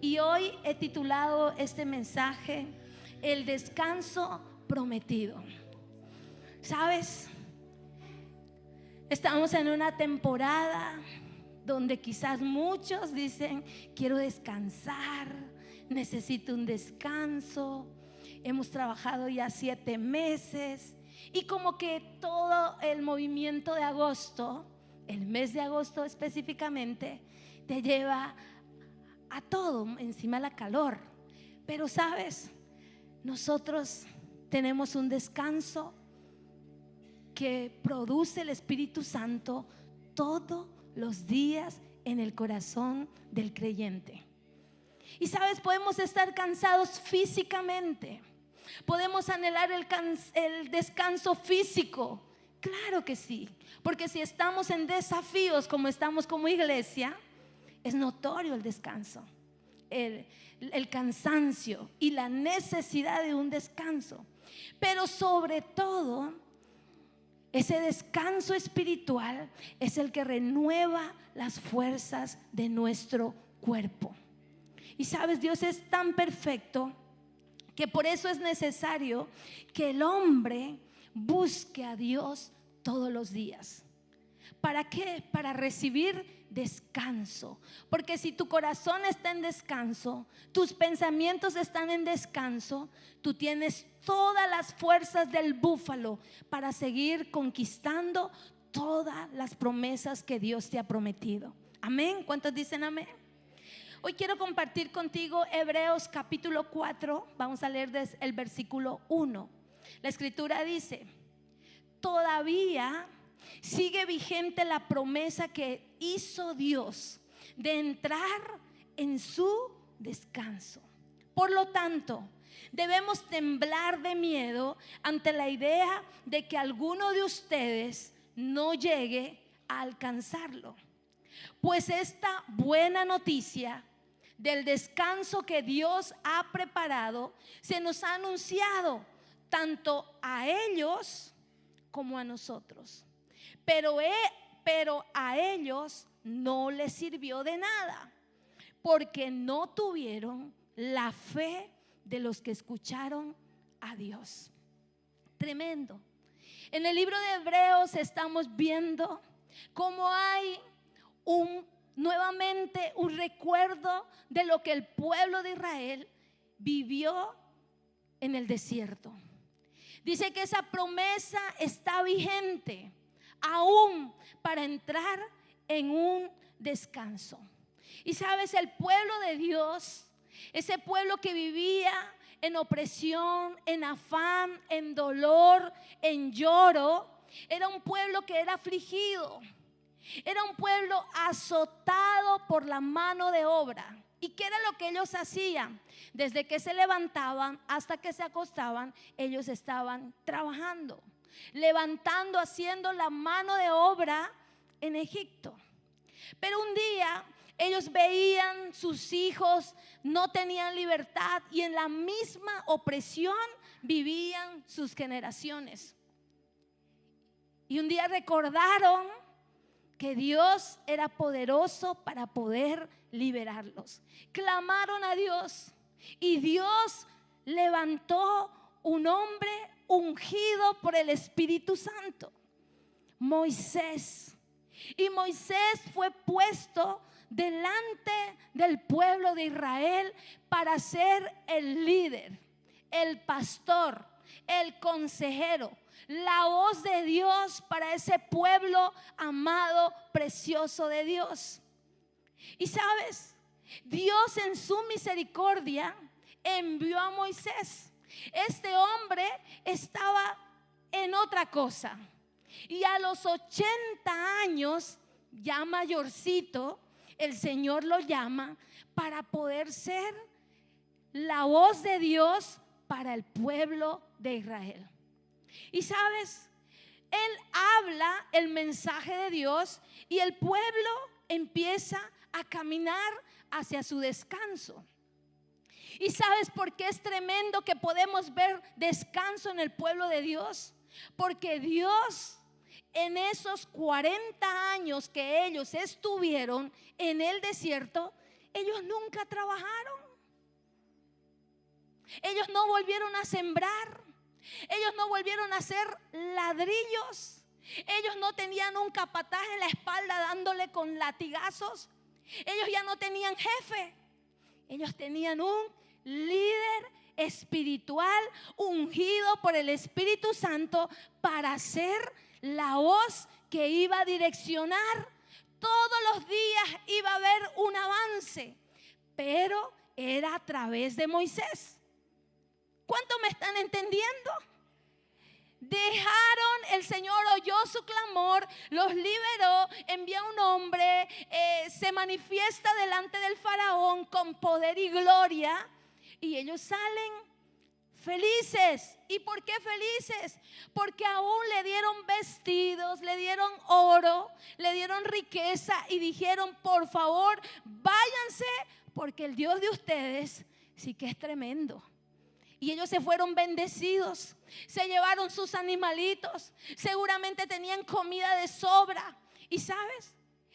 Y hoy he titulado este mensaje El descanso prometido. ¿Sabes? Estamos en una temporada donde quizás muchos dicen: quiero descansar, necesito un descanso. Hemos trabajado ya 7 meses y como que todo el movimiento de agosto, el mes de agosto específicamente, te lleva a todo, encima la calor. Pero sabes, nosotros tenemos un descanso que produce el Espíritu Santo todos los días en el corazón del creyente. Y sabes, podemos estar cansados físicamente, podemos anhelar el descanso físico. Claro que sí, porque si estamos en desafíos como estamos como iglesia, es notorio el descanso, el cansancio y la necesidad de un descanso. Pero sobre todo, ese descanso espiritual es el que renueva las fuerzas de nuestro cuerpo. Y sabes, Dios es tan perfecto que por eso es necesario que el hombre busque a Dios todos los días. ¿Para qué? Para recibir descanso. Porque si tu corazón está en descanso, tus pensamientos están en descanso, tú tienes todas las fuerzas del búfalo para seguir conquistando todas las promesas que Dios te ha prometido. Amén. ¿Cuántos dicen amén? Hoy quiero compartir contigo Hebreos capítulo 4. Vamos a leer desde el versículo 1. La escritura dice: todavía sigue vigente la promesa que hizo Dios de entrar en su descanso. Por lo tanto, debemos temblar de miedo ante la idea de que alguno de ustedes no llegue a alcanzarlo. Pues esta buena noticia del descanso que Dios ha preparado se nos ha anunciado tanto a ellos como a nosotros. Pero a ellos no les sirvió de nada, porque no tuvieron la fe de los que escucharon a Dios. Tremendo. En el libro de Hebreos estamos viendo cómo hay nuevamente un recuerdo de lo que el pueblo de Israel vivió en el desierto. Dice que esa promesa está vigente aún para entrar en un descanso. Y sabes, el pueblo de Dios, ese pueblo que vivía en opresión, en afán, en dolor, en lloro, era un pueblo que era afligido, era un pueblo azotado por la mano de obra. ¿Y qué era lo que ellos hacían? Desde que se levantaban hasta que se acostaban, ellos estaban trabajando, levantando, haciendo la mano de obra en Egipto. Pero un día ellos veían sus hijos no tenían libertad y en la misma opresión vivían sus generaciones. Y un día recordaron que Dios era poderoso para poder liberarlos. Clamaron a Dios y Dios levantó un hombre ungido por el Espíritu Santo, Moisés. Y Moisés fue puesto delante del pueblo de Israel para ser el líder, el pastor, el consejero, la voz de Dios para ese pueblo amado, precioso de Dios. Y sabes, Dios en su misericordia envió a Moisés. Este hombre estaba en otra cosa y a los 80 años, ya mayorcito, el Señor lo llama para poder ser la voz de Dios para el pueblo de Israel. Y sabes, él habla el mensaje de Dios y el pueblo empieza a caminar hacia su descanso. ¿Y sabes por qué es tremendo que podemos ver descanso en el pueblo de Dios? Porque Dios, en esos 40 años que ellos estuvieron en el desierto, ellos nunca trabajaron. Ellos no volvieron a sembrar. Ellos no volvieron a hacer ladrillos. Ellos no tenían un capataz en la espalda dándole con latigazos. Ellos ya no tenían jefe. Ellos tenían un líder espiritual ungido por el Espíritu Santo para ser la voz que iba a direccionar. Todos los días iba a haber un avance, pero era a través de Moisés. ¿Cuántos me están entendiendo? Dejaron, el Señor oyó su clamor, los liberó, envía un hombre, se manifiesta delante del faraón con poder y gloria, y ellos salen felices. ¿Y por qué felices? Porque aún le dieron vestidos, le dieron oro, le dieron riqueza y dijeron: por favor, váyanse, porque el Dios de ustedes sí que es tremendo. Y ellos se fueron bendecidos, se llevaron sus animalitos, seguramente tenían comida de sobra. Y ¿sabes?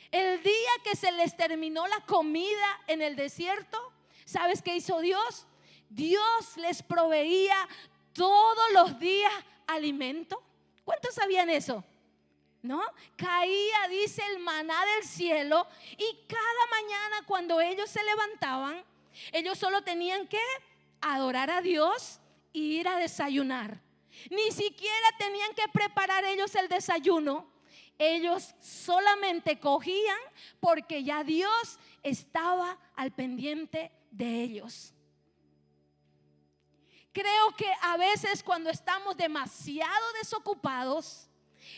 El día que se les terminó la comida en el desierto, ¿sabes qué hizo Dios? Dios les proveía todos los días alimento. ¿Cuántos sabían eso? ¿No? Caía, dice, el maná del cielo, y cada mañana cuando ellos se levantaban, ellos solo tenían que adorar a Dios e ir a desayunar. Ni siquiera tenían que preparar ellos el desayuno. Ellos solamente cogían porque ya Dios estaba al pendiente de ellos. Creo que a veces cuando estamos demasiado desocupados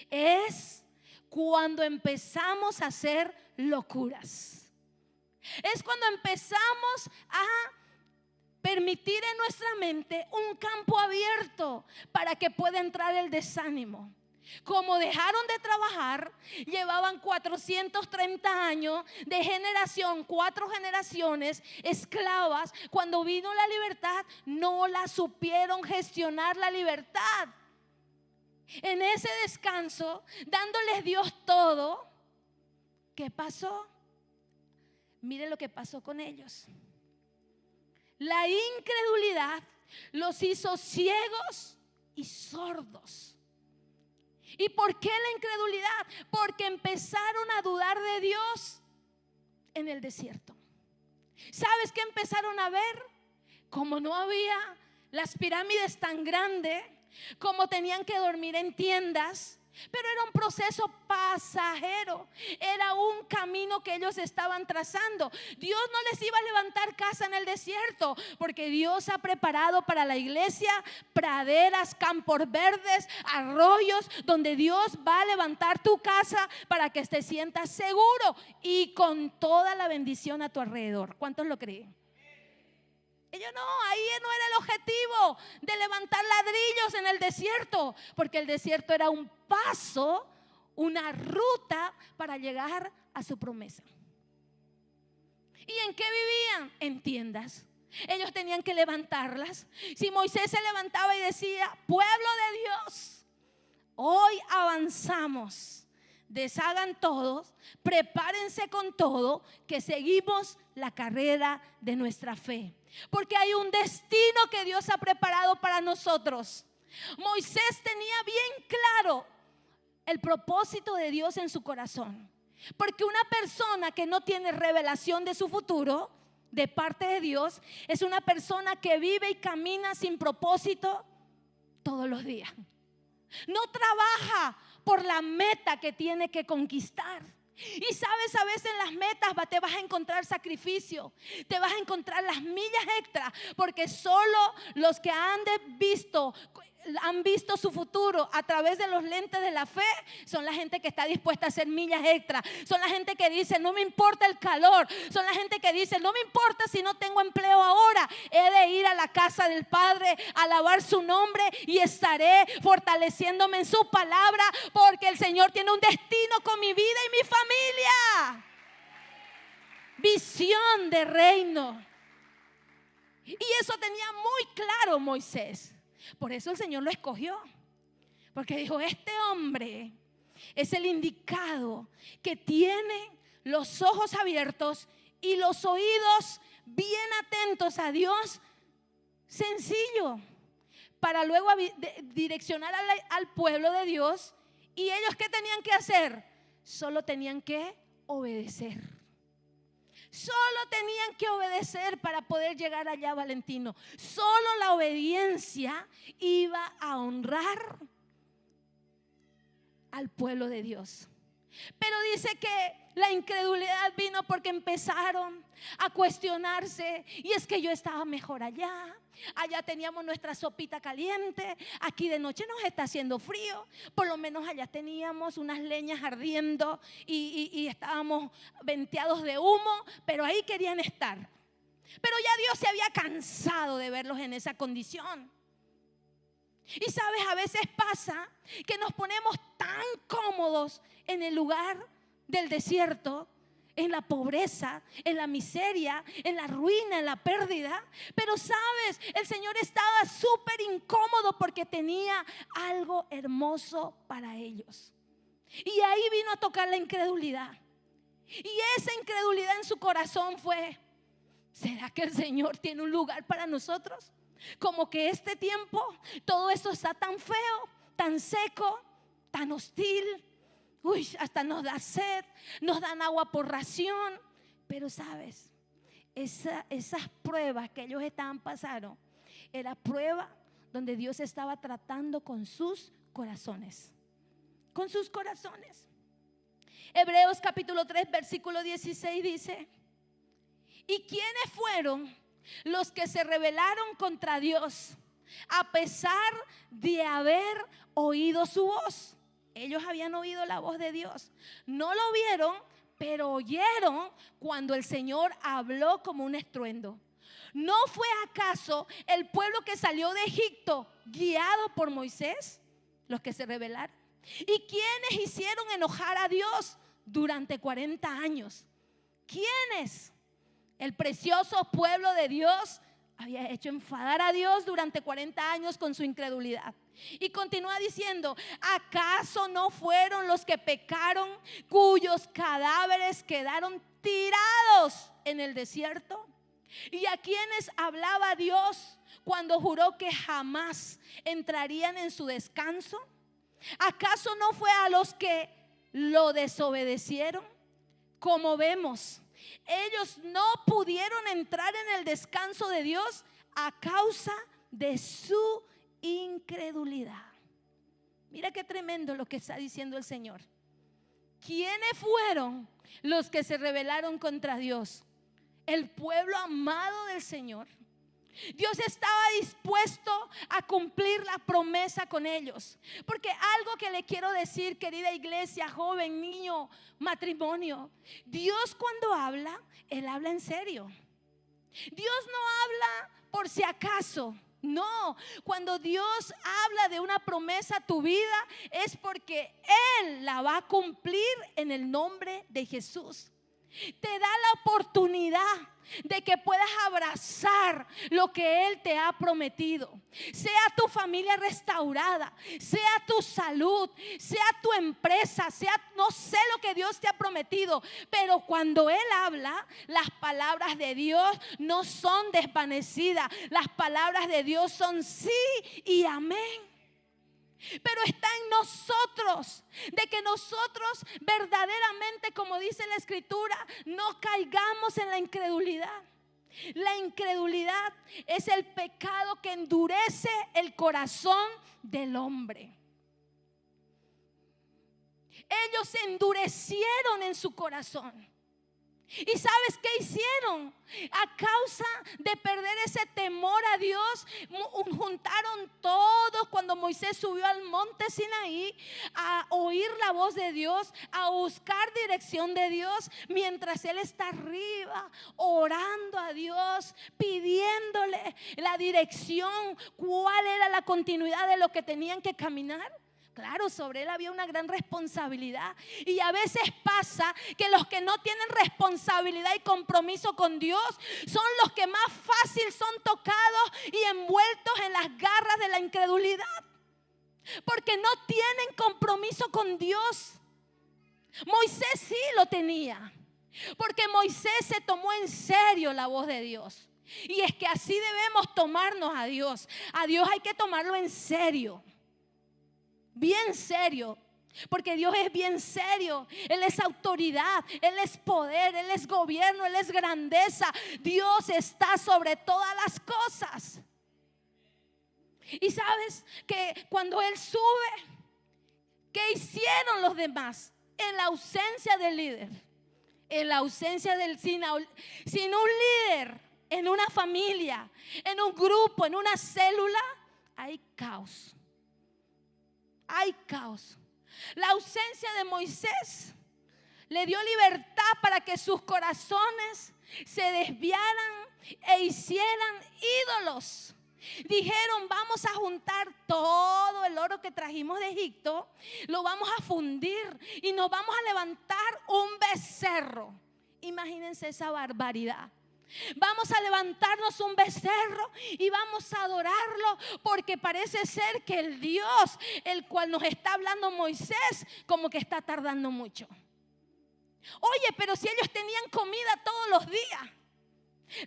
es cuando empezamos a hacer locuras. Es cuando empezamos a permitir en nuestra mente un campo abierto para que pueda entrar el desánimo. Como dejaron de trabajar, llevaban 430 años de generación, 4 generaciones esclavas. Cuando vino la libertad, no la supieron gestionar la libertad. En ese descanso, dándoles Dios todo, ¿qué pasó? Mire lo que pasó con ellos. La incredulidad los hizo ciegos y sordos. ¿Y por qué la incredulidad? Porque empezaron a dudar de Dios en el desierto. ¿Sabes qué empezaron a ver? Como no había las pirámides tan grandes, como tenían que dormir en tiendas, pero era un proceso pasajero, era un camino que ellos estaban trazando. Dios no les iba a levantar casa en el desierto, porque Dios ha preparado para la iglesia praderas, campos verdes, arroyos, donde Dios va a levantar tu casa para que te sientas seguro y con toda la bendición a tu alrededor. ¿Cuántos lo creen? Ellos no, ahí no era el objetivo de levantar ladrillos en el desierto, porque el desierto era un paso, una ruta para llegar a su promesa. ¿Y en qué vivían? En tiendas. Ellos tenían que levantarlas. Si Moisés se levantaba y decía: pueblo de Dios, hoy avanzamos, deshagan todos, prepárense con todo, que seguimos la carrera de nuestra fe. Porque hay un destino que Dios ha preparado para nosotros. Moisés tenía bien claro el propósito de Dios en su corazón. Porque una persona que no tiene revelación de su futuro de parte de Dios es una persona que vive y camina sin propósito todos los días. No trabaja por la meta que tiene que conquistar. Y sabes, a veces en las metas te vas a encontrar sacrificio, te vas a encontrar las millas extra, porque solo los que han visto su futuro a través de los lentes de la fe son la gente que está dispuesta a hacer millas extra. Son la gente que dice: no me importa el calor. Son la gente que dice: no me importa si no tengo empleo ahora, he de ir a la casa del Padre a alabar su nombre y estaré fortaleciéndome en su palabra, porque el Señor tiene un destino con mi vida y mi familia. Visión de reino. Y eso tenía muy claro Moisés. Por eso el Señor lo escogió, porque dijo: este hombre es el indicado, que tiene los ojos abiertos y los oídos bien atentos a Dios, sencillo, para luego direccionar al pueblo de Dios. ¿Y ellos qué tenían que hacer? Solo tenían que obedecer. Solo tenían que obedecer para poder llegar allá, Valentino. Solo la obediencia iba a honrar al pueblo de Dios. Pero dice que la incredulidad vino porque empezaron a cuestionarse. Y es que yo estaba mejor allá. Allá teníamos nuestra sopita caliente. Aquí de noche nos está haciendo frío. Por lo menos allá teníamos unas leñas ardiendo y estábamos venteados de humo. Pero ahí querían estar. Pero ya Dios se había cansado de verlos en esa condición. Y sabes, a veces pasa que nos ponemos tan cómodos en el lugar del desierto, en la pobreza, en la miseria, en la ruina, en la pérdida. Pero sabes, el Señor estaba súper incómodo porque tenía algo hermoso para ellos. Y ahí vino a tocar la incredulidad. Y esa incredulidad en su corazón fue: ¿será que el Señor tiene un lugar para nosotros? Como que este tiempo, todo esto está tan feo, tan seco, tan hostil. Uy, hasta nos da sed, nos dan agua por ración. Pero sabes, esas pruebas que ellos estaban pasando, era prueba donde Dios estaba tratando con sus corazones. Con sus corazones. Hebreos capítulo 3 versículo 16 dice: ¿y quiénes fueron los que se rebelaron contra Dios a pesar de haber oído su voz? Ellos habían oído la voz de Dios. No lo vieron, pero oyeron cuando el Señor habló como un estruendo. ¿No fue acaso el pueblo que salió de Egipto guiado por Moisés los que se rebelaron? ¿Y quiénes hicieron enojar a Dios durante 40 años? ¿Quiénes? El precioso pueblo de Dios había hecho enfadar a Dios durante 40 años con su incredulidad. Y continúa diciendo: ¿acaso no fueron los que pecaron, cuyos cadáveres quedaron tirados en el desierto? ¿Y a quienes hablaba Dios cuando juró que jamás entrarían en su descanso? ¿Acaso no fue a los que lo desobedecieron? Como vemos, ellos no pudieron entrar en el descanso de Dios a causa de su incredulidad. Mira qué tremendo lo que está diciendo el Señor. ¿Quiénes fueron los que se rebelaron contra Dios? El pueblo amado del Señor. Dios estaba dispuesto a cumplir la promesa con ellos. Porque algo que le quiero decir, querida iglesia, joven, niño, matrimonio: Dios cuando habla, Él habla en serio. Dios no habla por si acaso. No, cuando Dios habla de una promesa a tu vida, es porque Él la va a cumplir en el nombre de Jesús. Te da la oportunidad de que puedas abrazar lo que Él te ha prometido. Sea tu familia restaurada, sea tu salud, sea tu empresa, sea no sé lo que Dios te ha prometido. Pero cuando Él habla, las palabras de Dios no son desvanecidas. Las palabras de Dios son sí y amén. Pero está en nosotros, de que nosotros verdaderamente, como dice la Escritura, no caigamos en la incredulidad. La incredulidad es el pecado que endurece el corazón del hombre. Ellos se endurecieron en su corazón. ¿Y sabes qué hicieron? A causa de perder ese temor a Dios, juntaron todos cuando Moisés subió al monte Sinaí a oír la voz de Dios, a buscar dirección de Dios, mientras él está arriba orando a Dios, pidiéndole la dirección, cuál era la continuidad de lo que tenían que caminar. Claro, sobre él había una gran responsabilidad. Y a veces pasa que los que no tienen responsabilidad y compromiso con Dios son los que más fácil son tocados y envueltos en las garras de la incredulidad, porque no tienen compromiso con Dios. Moisés sí lo tenía. Porque Moisés se tomó en serio la voz de Dios. Y es que así debemos tomarnos a Dios. A Dios hay que tomarlo en serio. Bien serio. Porque Dios es bien serio. Él es autoridad, Él es poder, Él es gobierno, Él es grandeza. Dios está sobre todas las cosas. Y sabes que cuando Él sube, ¿qué hicieron los demás? En la ausencia del líder, en la ausencia del sin un líder, en una familia, en un grupo, en una célula, hay caos. Hay caos. La ausencia de Moisés le dio libertad para que sus corazones se desviaran e hicieran ídolos. Dijeron: vamos a juntar todo el oro que trajimos de Egipto, lo vamos a fundir y nos vamos a levantar un becerro. Imagínense esa barbaridad. Vamos a levantarnos un becerro y vamos a adorarlo, porque parece ser que el Dios, el cual nos está hablando Moisés, como que está tardando mucho. Oye, pero si ellos tenían comida todos los días.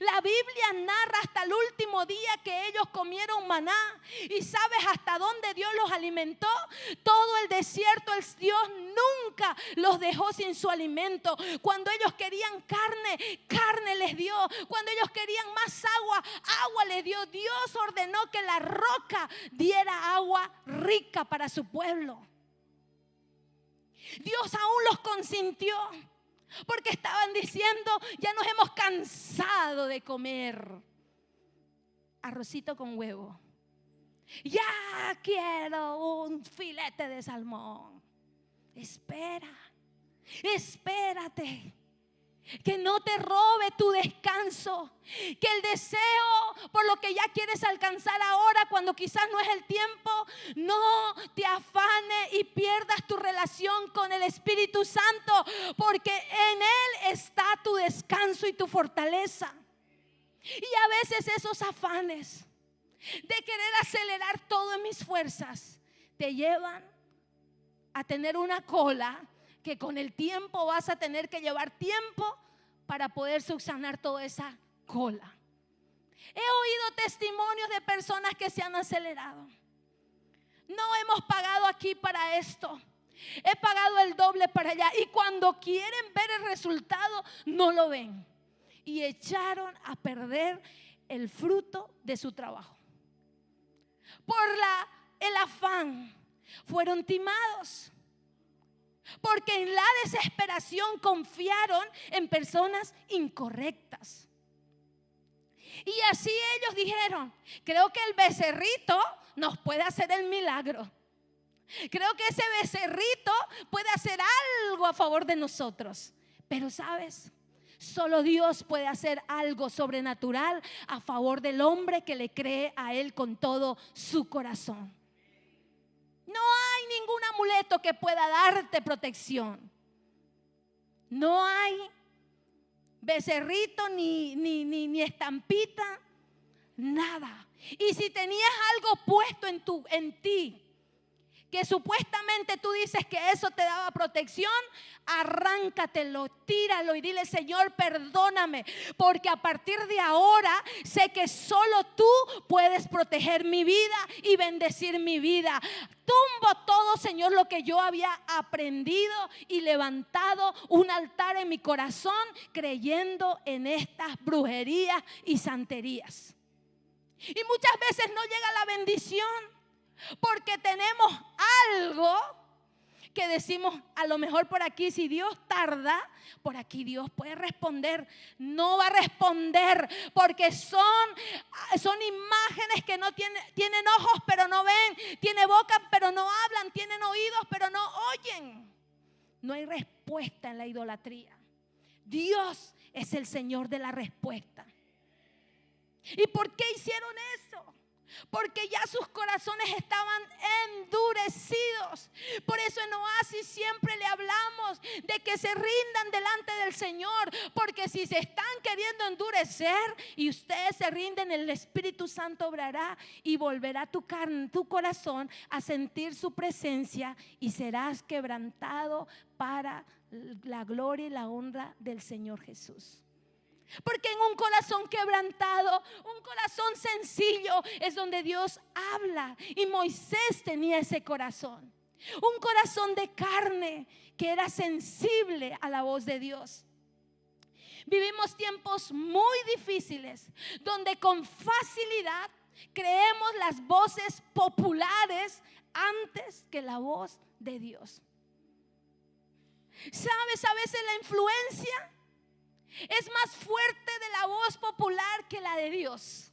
La Biblia narra hasta el último día que ellos comieron maná. ¿Y sabes hasta dónde Dios los alimentó? Todo el desierto, Dios nunca los dejó sin su alimento. Cuando ellos querían carne, carne les dio. Cuando ellos querían más agua, agua les dio. Dios ordenó que la roca diera agua rica para su pueblo. Dios aún los consintió, porque estaban diciendo: ya nos hemos cansado de comer arrocito con huevo. Ya quiero un filete de salmón. Espera, espérate. Que no te robe tu descanso. Que el deseo por lo que ya quieres alcanzar ahora, cuando quizás no es el tiempo, no te afane y pierdas tu relación con el Espíritu Santo, porque en Él está tu descanso y tu fortaleza. Y a veces esos afanes de querer acelerar todo en mis fuerzas te llevan a tener una cola que con el tiempo vas a tener que llevar tiempo para poder subsanar toda esa cola. He oído testimonios de personas que se han acelerado. No hemos pagado aquí para esto, he pagado el doble para allá, y cuando quieren ver el resultado no lo ven, y echaron a perder el fruto de su trabajo. Por el afán fueron timados, porque en la desesperación confiaron en personas incorrectas. Y así ellos dijeron: creo que el becerrito nos puede hacer el milagro. Creo que ese becerrito puede hacer algo a favor de nosotros. Pero ¿sabes? Solo Dios puede hacer algo sobrenatural a favor del hombre que le cree a Él con todo su corazón. No hay ningún amuleto que pueda darte protección. No hay becerrito ni estampita, nada. Y si tenías algo puesto en ti, que supuestamente tú dices que eso te daba protección, arráncatelo, tíralo y dile: Señor, perdóname, porque a partir de ahora sé que solo tú puedes proteger mi vida y bendecir mi vida. Tumbo todo, Señor, lo que yo había aprendido, y levantado un altar en mi corazón creyendo en estas brujerías y santerías. Y muchas veces no llega la bendición porque tenemos algo que decimos: a lo mejor por aquí, si Dios tarda, por aquí Dios puede responder. No va a responder, porque son imágenes que no tienen ojos pero no ven, tienen boca pero no hablan, tienen oídos pero no oyen. No hay respuesta en la idolatría. Dios es el Señor de la respuesta. ¿Y por qué hicieron eso? Porque ya sus corazones estaban endurecidos. Por eso en Oasis siempre le hablamos de que se rindan delante del Señor, porque si se están queriendo endurecer y ustedes se rinden, el Espíritu Santo obrará y volverá tu corazón a sentir su presencia, y serás quebrantado para la gloria y la honra del Señor Jesús. Porque en un corazón quebrantado, un corazón sencillo, es donde Dios habla. Y Moisés tenía ese corazón, un corazón de carne que era sensible a la voz de Dios. Vivimos tiempos muy difíciles, donde con facilidad creemos las voces populares antes que la voz de Dios. ¿Sabes? A veces la influencia es más fuerte de la voz popular que la de Dios.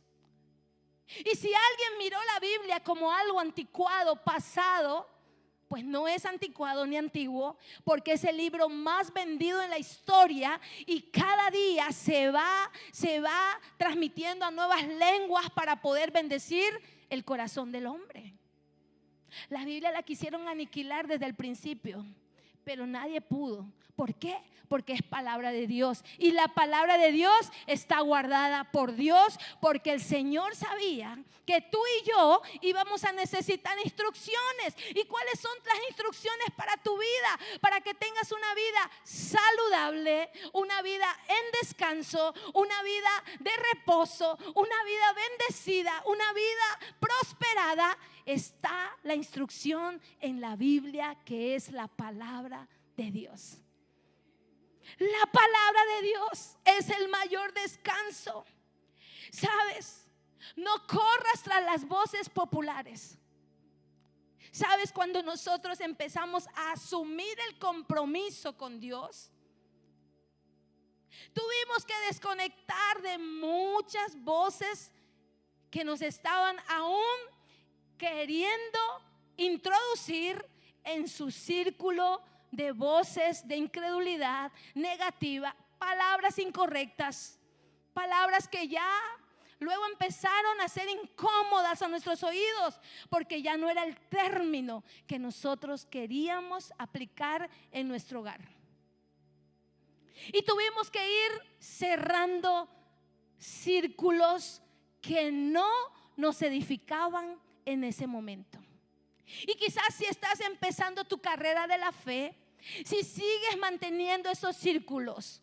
Y si alguien miró la Biblia como algo anticuado, pasado, pues no es anticuado ni antiguo, porque es el libro más vendido en la historia y cada día se va transmitiendo a nuevas lenguas para poder bendecir el corazón del hombre. La Biblia la quisieron aniquilar desde el principio, pero nadie pudo. ¿Por qué? Porque es palabra de Dios. Y la palabra de Dios está guardada por Dios, porque el Señor sabía que tú y yo íbamos a necesitar instrucciones. ¿Y cuáles son las instrucciones para tu vida? Para que tengas una vida saludable, una vida en descanso, una vida de reposo, una vida bendecida, una vida prosperada. Está la instrucción en la Biblia, que es la palabra de Dios. La palabra de Dios es el mayor descanso. ¿Sabes? No corras tras las voces populares. ¿Sabes? Cuando nosotros empezamos a asumir el compromiso con Dios, tuvimos que desconectar de muchas voces que nos estaban aún queriendo introducir en su círculo de voces de incredulidad negativa, palabras incorrectas, palabras que ya luego empezaron a ser incómodas a nuestros oídos, porque ya no era el término que nosotros queríamos aplicar en nuestro hogar. Y tuvimos que ir cerrando círculos que no nos edificaban en ese momento. Y quizás si estás empezando tu carrera de la fe, si sigues manteniendo esos círculos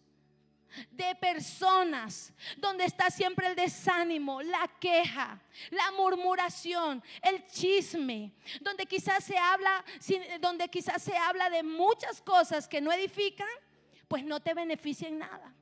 de personas donde está siempre el desánimo, la queja, la murmuración, el chisme, donde quizás se habla de muchas cosas que no edifican, pues no te beneficia en nada.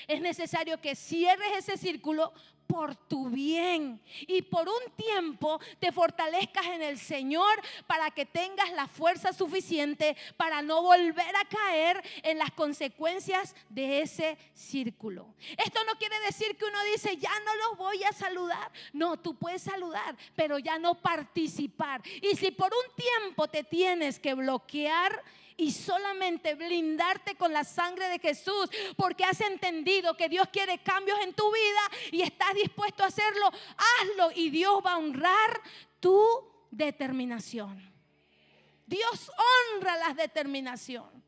Es necesario que cierres ese círculo por tu bien y por un tiempo te fortalezcas en el Señor, para que tengas la fuerza suficiente para no volver a caer en las consecuencias de ese círculo. Esto no quiere decir que uno dice: ya no los voy a saludar. No, tú puedes saludar, pero ya no participar. Y si por un tiempo te tienes que bloquear y solamente blindarte con la sangre de Jesús, porque has entendido que Dios quiere cambios en tu vida y estás dispuesto a hacerlo, hazlo, y Dios va a honrar tu determinación. Dios honra la determinación,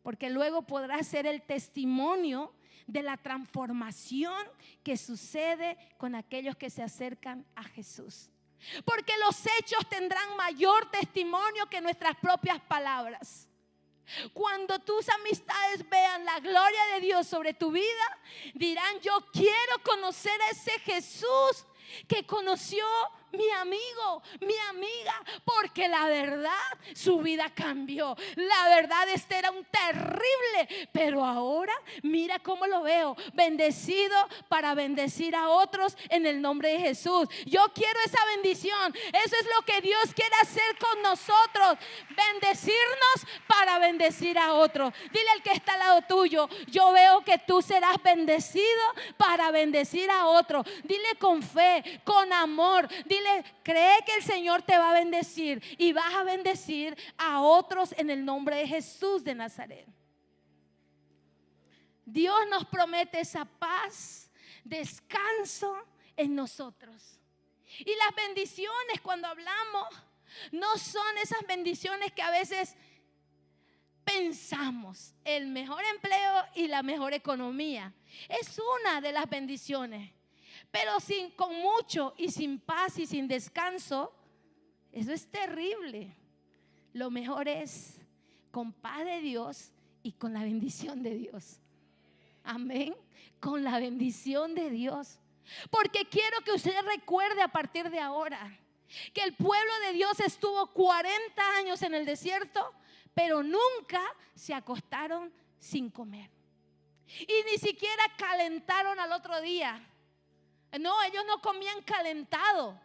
porque luego podrás ser el testimonio de la transformación que sucede con aquellos que se acercan a Jesús. Porque los hechos tendrán mayor testimonio que nuestras propias palabras. Cuando tus amistades vean la gloria de Dios sobre tu vida, dirán: yo quiero conocer a ese Jesús que conoció mi amigo, mi amiga, porque la verdad, su vida cambió. La verdad, este era un terrible, pero ahora mira cómo lo veo, bendecido para bendecir a otros en el nombre de Jesús. Yo quiero esa bendición. Eso es lo que Dios quiere hacer con nosotros, bendecirnos para bendecir a otros. Dile al que está al lado tuyo: yo veo que tú serás bendecido para bendecir a otros. Dile con fe, con amor. Dile: cree que el Señor te va a bendecir y vas a bendecir a otros en el nombre de Jesús de Nazaret. Dios nos promete esa paz, descanso en nosotros. Y las bendiciones, cuando hablamos, no son esas bendiciones que a veces pensamos: el mejor empleo y la mejor economía. Es una de las bendiciones. Pero con mucho y sin paz y sin descanso, eso es terrible. Lo mejor es con paz de Dios y con la bendición de Dios. Amén. Con la bendición de Dios. Porque quiero que usted recuerde a partir de ahora que el pueblo de Dios estuvo 40 años en el desierto, pero nunca se acostaron sin comer. Y ni siquiera calentaron al otro día. No, ellos no comían calentado.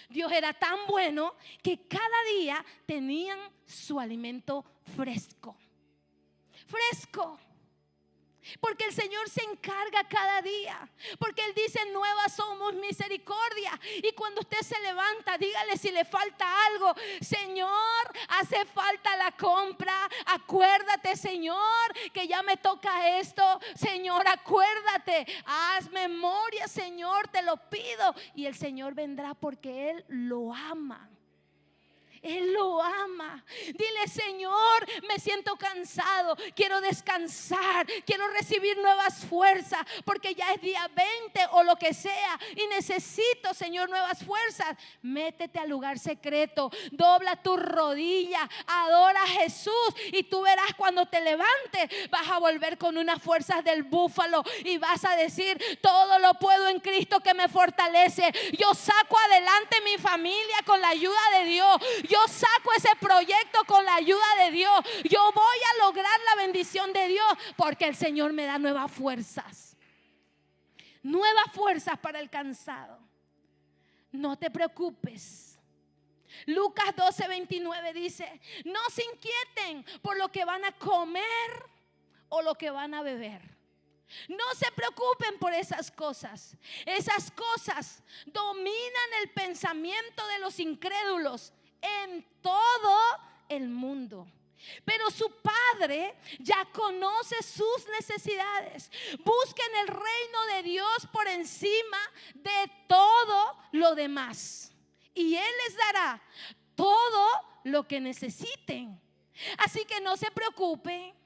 Dios era tan bueno que cada día tenían su alimento fresco. Fresco. Porque el Señor se encarga cada día. Porque Él dice: nuevas somos misericordia. Y cuando usted se levanta, dígale si le falta algo: Señor, hace falta la compra. Acuérdate, Señor, que ya me toca esto. Señor, acuérdate. Haz memoria, Señor, te lo pido. Y el Señor vendrá porque Él lo ama. Él lo ama. Dile: Señor, me siento cansado, quiero descansar, quiero recibir nuevas fuerzas, porque ya es día 20 o lo que sea, y necesito, Señor, nuevas fuerzas. Métete al lugar secreto, dobla tu rodilla, adora a Jesús, y tú verás cuando te levantes, vas a volver con unas fuerzas del búfalo y vas a decir: todo lo puedo en Cristo que me fortalece. Yo saco adelante mi familia con la ayuda de Dios. Yo saco ese proyecto con la ayuda de Dios. Yo voy a lograr la bendición de Dios, porque el Señor me da nuevas fuerzas. Nuevas fuerzas para el cansado. No te preocupes. Lucas 12:29 dice: no se inquieten por lo que van a comer o lo que van a beber. No se preocupen por esas cosas. Esas cosas dominan el pensamiento de los incrédulos en todo el mundo. Pero su Padre ya conoce sus necesidades. Busquen el reino de Dios por encima de todo lo demás, y Él les dará todo lo que necesiten. Así que no se preocupen,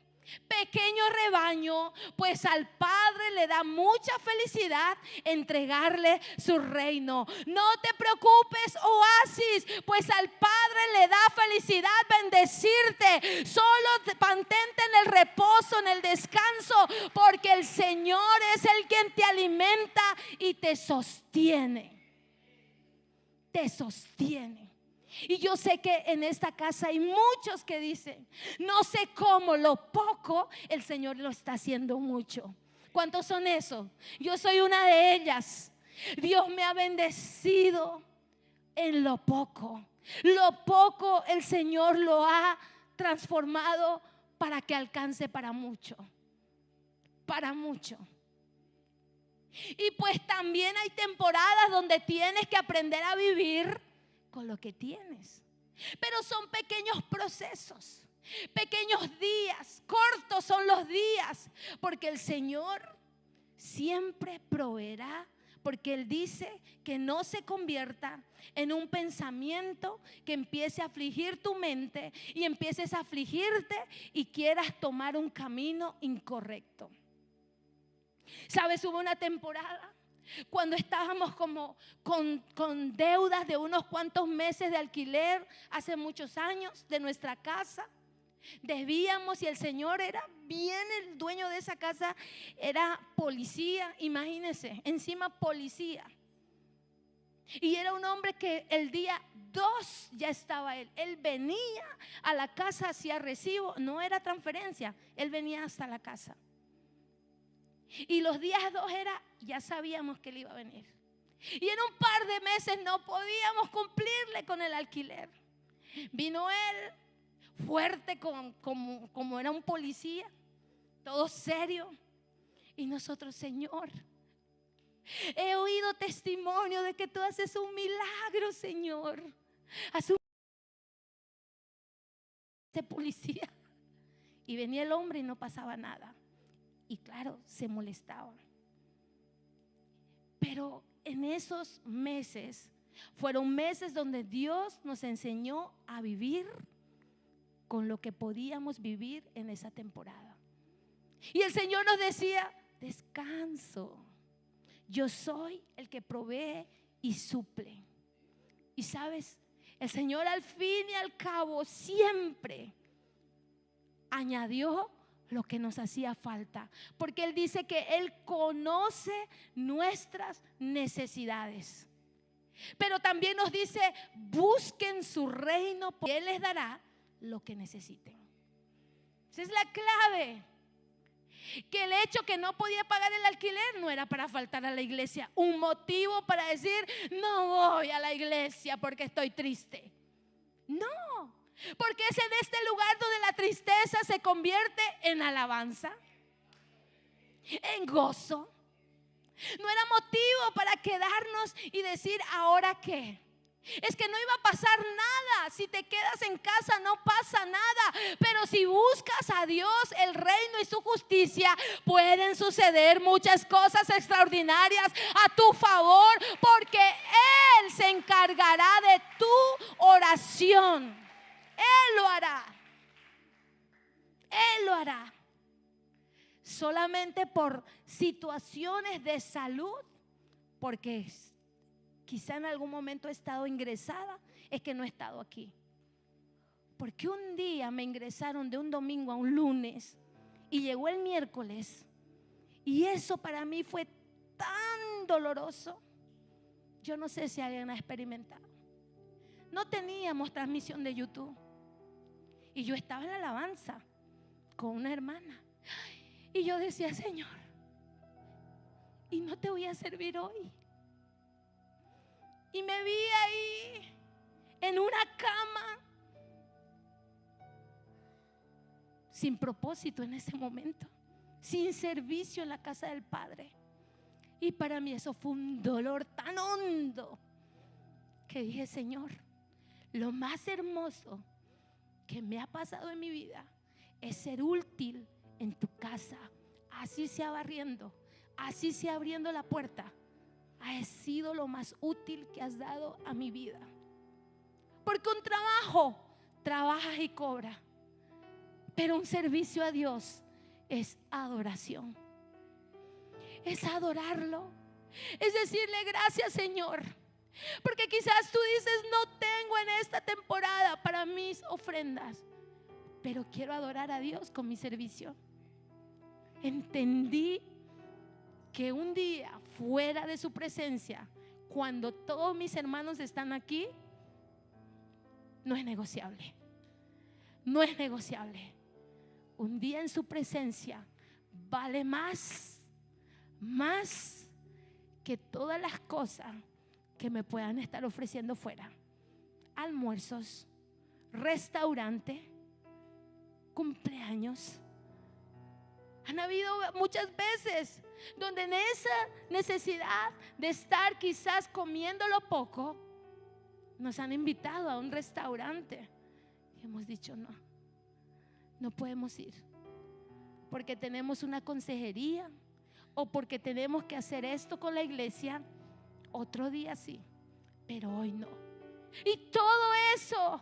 pequeño rebaño, pues al Padre le da mucha felicidad entregarle su reino. No te preocupes, Oasis, pues al Padre le da felicidad bendecirte. Solo mantente en el reposo, en el descanso, porque el Señor es el quien te alimenta y te sostiene. Te sostiene. Y yo sé que en esta casa hay muchos que dicen: no sé cómo, lo poco el Señor lo está haciendo mucho. ¿Cuántos son esos? Yo soy una de ellas. Dios me ha bendecido en lo poco. Lo poco el Señor lo ha transformado para que alcance para mucho. Para mucho. Y pues también hay temporadas donde tienes que aprender a vivir con lo que tienes. Pero son pequeños procesos, pequeños días, cortos son los días, porque el Señor siempre proveerá, porque Él dice que no se convierta en un pensamiento que empiece a afligir tu mente y empieces a afligirte y quieras tomar un camino incorrecto. ¿Sabes? Hubo una temporada cuando estábamos como con deudas de unos cuantos meses de alquiler, hace muchos años, de nuestra casa. Debíamos, y el Señor era bien, el dueño de esa casa era policía, imagínense, encima policía. Y era un hombre que el día 2 ya estaba él. Él venía a la casa, hacía recibo, no era transferencia, él venía hasta la casa. Y los días 2 ya sabíamos que él iba a venir. Y en un par de meses no podíamos cumplirle con el alquiler. Vino él fuerte como era un policía, todo serio. Y nosotros: Señor, he oído testimonio de que tú haces un milagro, Señor. Hace un policía. Y venía el hombre y no pasaba nada. Y claro, se molestaba. Pero en esos meses fueron meses donde Dios nos enseñó a vivir con lo que podíamos vivir en esa temporada. Y el Señor nos decía: descanso, yo soy el que provee y suple. Y sabes, el Señor al fin y al cabo siempre añadió lo que nos hacía falta, porque Él dice que Él conoce nuestras necesidades. Pero también nos dice: busquen su reino, porque Él les dará lo que necesiten. Esa es la clave. Que el hecho que no podía pagar el alquiler no era para faltar a la iglesia, un motivo para decir: no voy a la iglesia porque estoy triste. No, porque es en este lugar donde la tristeza se convierte en alabanza, en gozo. No era motivo para quedarnos y decir: ¿ahora qué? Es que no iba a pasar nada. Si te quedas en casa no pasa nada. Pero si buscas a Dios, el reino y su justicia, pueden suceder muchas cosas extraordinarias a tu favor, porque Él se encargará de tu oración. Él lo hará. Él lo hará. Solamente por situaciones de salud, porque quizá en algún momento he estado ingresada, es que no he estado aquí. Porque un día me ingresaron de un domingo a un lunes y llegó el miércoles, y eso para mí fue tan doloroso. Yo no sé si alguien ha experimentado. No teníamos transmisión de YouTube y yo estaba en la alabanza con una hermana y yo decía: Señor, y no te voy a servir hoy. Y me vi ahí en una cama sin propósito en ese momento, sin servicio en la casa del Padre. Y para mí eso fue un dolor tan hondo que dije: Señor, lo más hermoso que me ha pasado en mi vida es ser útil en tu casa, así sea barriendo, así sea abriendo la puerta. Ha sido lo más útil que has dado a mi vida. Porque un trabajo, trabajas y cobras, pero un servicio a Dios es adoración. Es adorarlo, es decirle: gracias, Señor. Porque quizás tú dices: no tengo en esta temporada para mis ofrendas, pero quiero adorar a Dios con mi servicio. Entendí que un día fuera de su presencia, cuando todos mis hermanos están aquí, no es negociable. No es negociable. Un día en su presencia vale más que todas las cosas que me puedan estar ofreciendo fuera. Almuerzos, restaurante, cumpleaños. Han habido muchas veces donde en esa necesidad de estar quizás comiéndolo poco, nos han invitado a un restaurante y hemos dicho: no podemos ir, porque tenemos una consejería o porque tenemos que hacer esto con la iglesia. Otro día sí, pero hoy no. Y todo eso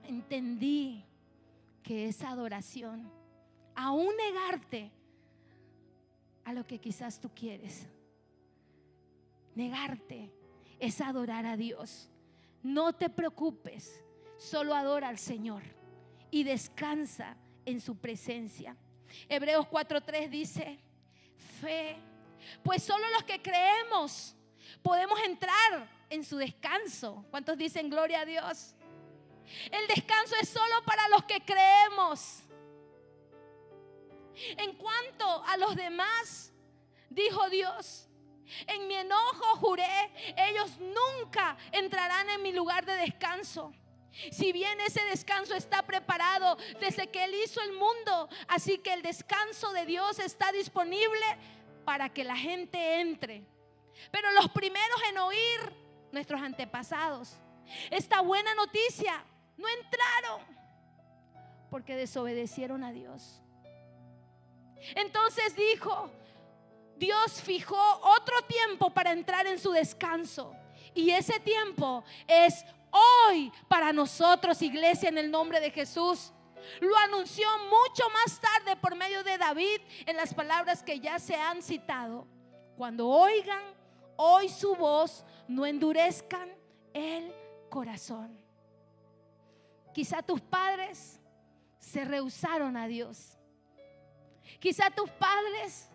entendí que esa adoración, aún negarte a lo que quizás tú quieres, negarte es adorar a Dios. No te preocupes, solo adora al Señor y descansa en su presencia. Hebreos 4:3 dice: fe, pues solo los que creemos podemos entrar en su descanso. ¿Cuántos dicen gloria a Dios? El descanso es solo para los que creemos. En cuanto a los demás, dijo Dios: en mi enojo juré, ellos nunca entrarán en mi lugar de descanso. Si bien ese descanso está preparado desde que Él hizo el mundo, así que el descanso de Dios está disponible para que la gente entre. Pero los primeros en oír, nuestros antepasados, esta buena noticia, no entraron porque desobedecieron a Dios. Entonces dijo: Dios fijó otro tiempo para entrar en su descanso, y ese tiempo es hoy para nosotros, iglesia, en el nombre de Jesús. Lo anunció mucho más tarde por medio de David en las palabras que ya se han citado: cuando oigan hoy su voz, no endurezcan el corazón. Quizá tus padres se rehusaron a Dios, Quizá tus padres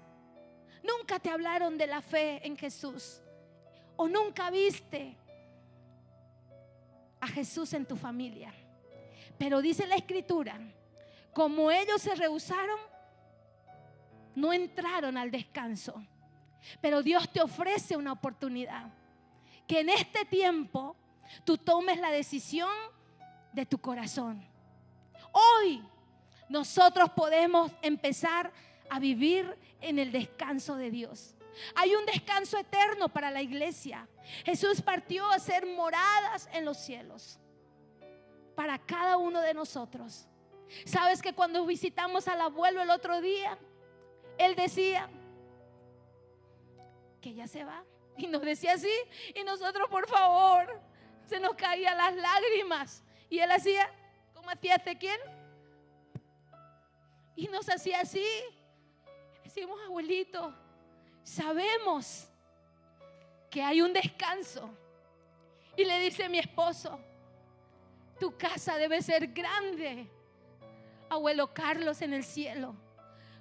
nunca te hablaron de la fe en Jesús, o nunca viste a Jesús en tu familia. Pero dice la Escritura, como ellos se rehusaron, no entraron al descanso. Pero Dios te ofrece una oportunidad, que en este tiempo tú tomes la decisión de tu corazón. Hoy nosotros podemos empezar a vivir en el descanso de Dios. Hay un descanso eterno para la iglesia. Jesús partió a hacer moradas en los cielos para cada uno de nosotros. Sabes que cuando visitamos al abuelo el otro día, él decía que ya se va, y nos decía así, y nosotros, por favor, se nos caían las lágrimas, y él hacía, ¿cómo hacía Ezequiel? Y nos hacía así. Decimos, abuelito, sabemos que hay un descanso. Y le dice mi esposo, tu casa debe ser grande, abuelo Carlos, en el cielo,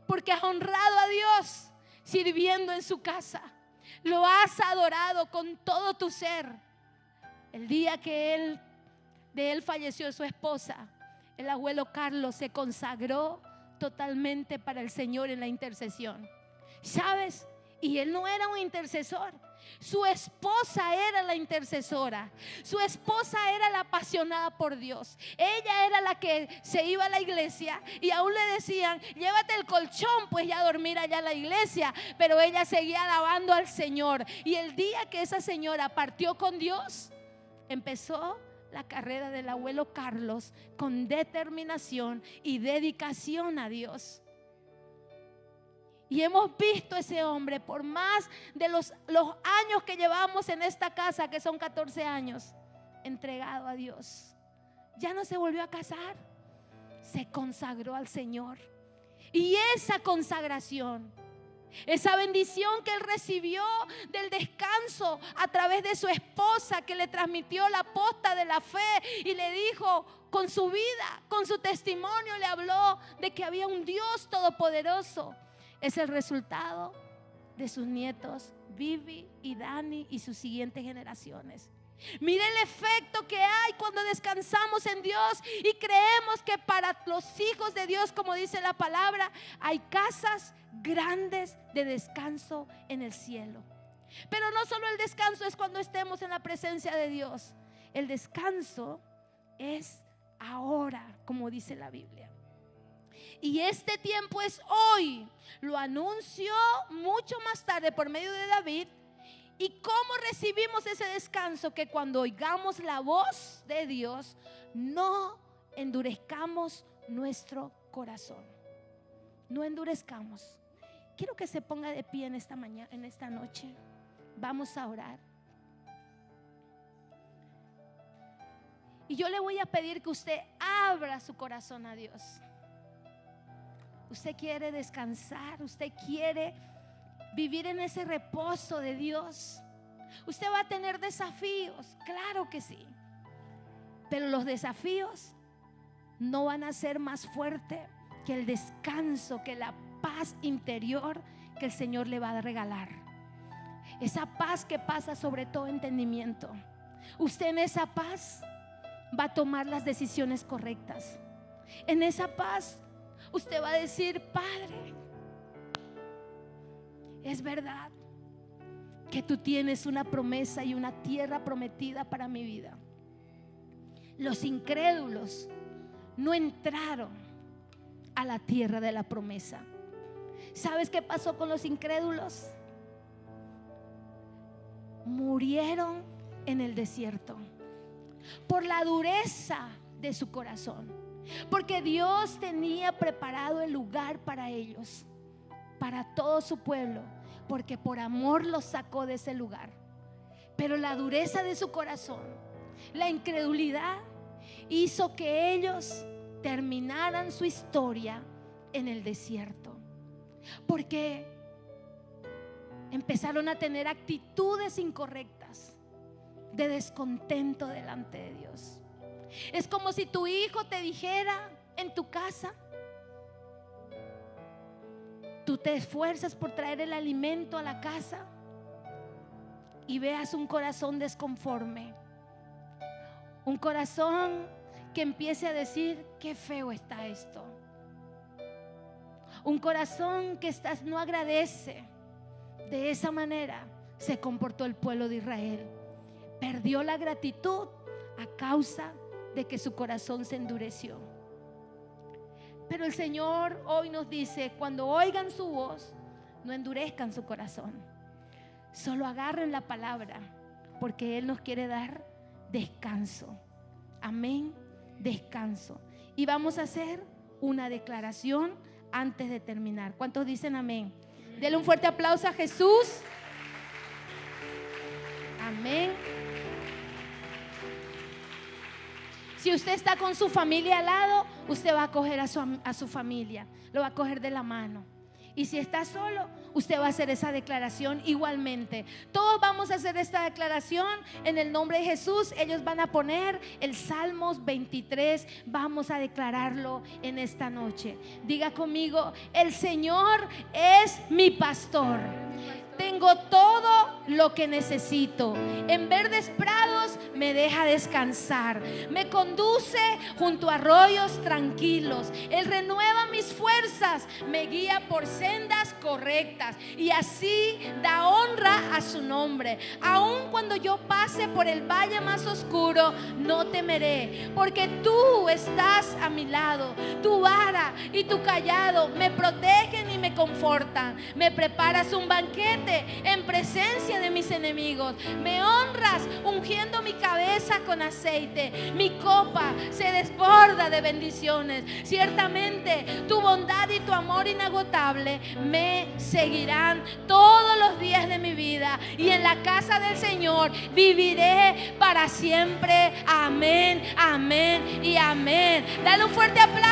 porque has honrado a Dios sirviendo en su casa. Lo has adorado con todo tu ser. El día que de él falleció su esposa, el abuelo Carlos se consagró totalmente para el Señor en la intercesión. ¿Sabes? Y él no era un intercesor. Su esposa era la intercesora. Su esposa era la apasionada por Dios. Ella era la que se iba a la iglesia y aún le decían, llévate el colchón, pues ya dormir allá en la iglesia. Pero ella seguía alabando al Señor. Y el día que esa señora partió con Dios, empezó la carrera del abuelo Carlos con determinación y dedicación a Dios. Y hemos visto a ese hombre por más de los años que llevamos en esta casa, que son 14 años, entregado a Dios. Ya no se volvió a casar, se consagró al Señor. Y esa consagración, esa bendición que él recibió del descanso a través de su esposa, que le transmitió la posta de la fe y le dijo con su vida, con su testimonio, le habló de que había un Dios todopoderoso. Es el resultado de sus nietos Vivi y Dani y sus siguientes generaciones. Mire el efecto que hay cuando descansamos en Dios y creemos que para los hijos de Dios, como dice la palabra, hay casas grandes de descanso en el cielo. Pero no solo el descanso es cuando estemos en la presencia de Dios. El descanso es ahora, como dice la Biblia. Y este tiempo es hoy. Lo anunció mucho más tarde por medio de David. ¿Y cómo recibimos ese descanso? Que cuando oigamos la voz de Dios, no endurezcamos nuestro corazón. No endurezcamos. Quiero que se ponga de pie en esta mañana, en esta noche. Vamos a orar. Y yo le voy a pedir que usted abra su corazón a Dios. Usted quiere descansar, usted quiere vivir en ese reposo de Dios. Usted va a tener desafíos, claro que sí. Pero los desafíos no van a ser más fuertes que el descanso, que la paz interior que el Señor le va a regalar. Esa paz que pasa sobre todo entendimiento. Usted en esa paz va a tomar las decisiones correctas. En esa paz usted va a decir, Padre, es verdad que tú tienes una promesa y una tierra prometida para mi vida. Los incrédulos no entraron a la tierra de la promesa. ¿Sabes qué pasó con los incrédulos? Murieron en el desierto por la dureza de su corazón. Porque Dios tenía preparado el lugar para ellos, para todo su pueblo, porque por amor los sacó de ese lugar. Pero la dureza de su corazón, la incredulidad, hizo que ellos terminaran su historia en el desierto. Porque empezaron a tener actitudes incorrectas de descontento delante de Dios. Es como si tu hijo te dijera en tu casa, tú te esfuerzas por traer el alimento a la casa y veas un corazón desconforme, un corazón que empiece a decir: qué feo está esto. Un corazón que no agradece. De esa manera se comportó el pueblo de Israel. Perdió la gratitud a causa de que su corazón se endureció. Pero el Señor hoy nos dice: cuando oigan su voz, no endurezcan su corazón, solo agarren la palabra, porque Él nos quiere dar descanso. Amén, descanso. Y vamos a hacer una declaración antes de terminar. ¿Cuántos dicen amén? Denle un fuerte aplauso a Jesús. Amén. Si usted está con su familia al lado, usted va a coger a su familia, lo va a coger de la mano. Y si está solo, usted va a hacer esa declaración igualmente. Todos vamos a hacer esta declaración en el nombre de Jesús. Ellos van a poner el Salmos 23. Vamos a declararlo en esta noche. Diga conmigo: el Señor es mi pastor. Tengo todo lo que necesito. En verdes prados me deja descansar. Me conduce junto a arroyos tranquilos. Él renueva mis fuerzas. Me guía por sendas correctas. Y así da honra a su nombre. Aun cuando yo pase por el valle más oscuro, no temeré, porque tú estás a mi lado. Tu vara y tu cayado me protegen y me confortan. Me preparas un banquete en presencia de mis enemigos. Me honras ungiendo mi cabeza con aceite. Mi copa se desborda de bendiciones. Ciertamente tu bondad y tu amor inagotable me seguirán todos los días de mi vida, y en la casa del Señor viviré para siempre. Amén, amén y amén. Dale un fuerte aplauso